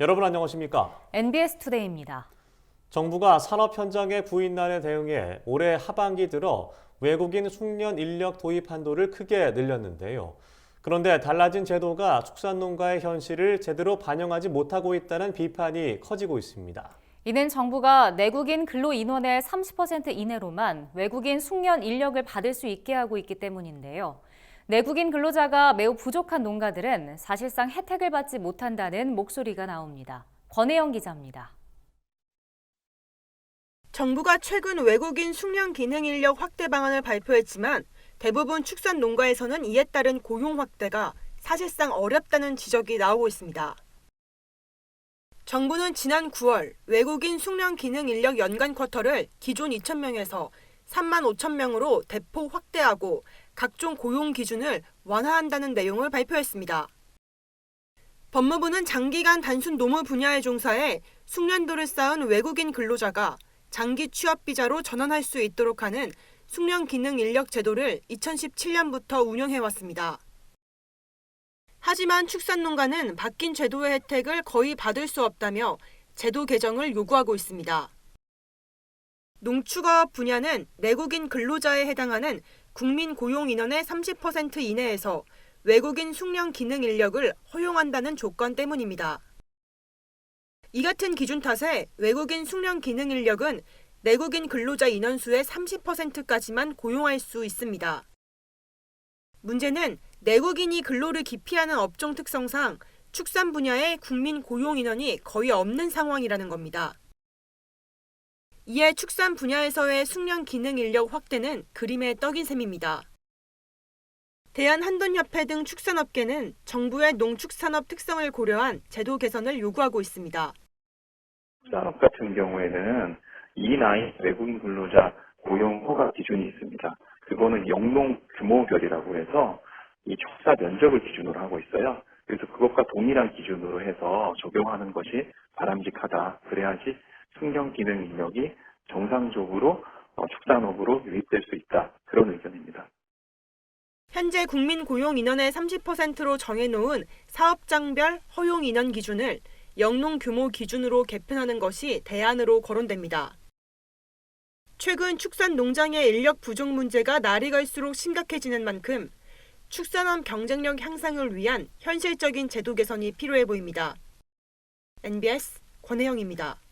여러분 안녕하십니까? NBS 투데이입니다. 정부가 산업 현장의 부인난에 대응해 올해 하반기 들어 외국인 숙련 인력 도입 한도를 크게 늘렸는데요. 그런데 달라진 제도가 축산농가의 현실을 제대로 반영하지 못하고 있다는 비판이 커지고 있습니다. 이는 정부가 내국인 근로 인원의 30% 이내로만 외국인 숙련 인력을 받을 수 있게 하고 있기 때문인데요. 내국인 근로자가 매우 부족한 농가들은 사실상 혜택을 받지 못한다는 목소리가 나옵니다. 권혜영 기자입니다. 정부가 최근 외국인 숙련 기능 인력 확대 방안을 발표했지만 대부분 축산 농가에서는 이에 따른 고용 확대가 사실상 어렵다는 지적이 나오고 있습니다. 정부는 지난 9월 외국인 숙련 기능 인력 연간 쿼터를 기존 2,000명에서 35,000명으로 대폭 확대하고 각종 고용 기준을 완화한다는 내용을 발표했습니다. 법무부는 장기간 단순 노무 분야에 종사해 숙련도를 쌓은 외국인 근로자가 장기 취업 비자로 전환할 수 있도록 하는 숙련 기능 인력 제도를 2017년부터 운영해왔습니다. 하지만 축산농가는 바뀐 제도의 혜택을 거의 받을 수 없다며 제도 개정을 요구하고 있습니다. 농축업 분야는 내국인 근로자에 해당하는 국민 고용 인원의 30% 이내에서 외국인 숙련 기능 인력을 허용한다는 조건 때문입니다. 이 같은 기준 탓에 외국인 숙련 기능 인력은 내국인 근로자 인원수의 30%까지만 고용할 수 있습니다. 문제는 내국인이 근로를 기피하는 업종 특성상 축산 분야의 국민 고용 인원이 거의 없는 상황이라는 겁니다. 이에 축산 분야에서의 숙련 기능 인력 확대는 그림의 떡인 셈입니다. 대한한돈협회 등 축산업계는 정부의 농축산업 특성을 고려한 제도 개선을 요구하고 있습니다. 축산업 같은 경우에는 E9 외국인 근로자 고용 허가 기준이 있습니다. 그거는 영농 규모별이라고 해서 이 축사 면적을 기준으로 하고 있어요. 그래서 그것과 동일한 기준으로 해서 적용하는 것이 바람직하다. 그래야지 숙련 기능 인력이 정상적으로 축산업으로 유입될 수 있다. 그런 의견입니다. 현재 국민 고용 인원의 30%로 정해놓은 사업장별 허용 인원 기준을 영농 규모 기준으로 개편하는 것이 대안으로 거론됩니다. 최근 축산 농장의 인력 부족 문제가 날이 갈수록 심각해지는 만큼 축산업 경쟁력 향상을 위한 현실적인 제도 개선이 필요해 보입니다. NBS 권혜영입니다.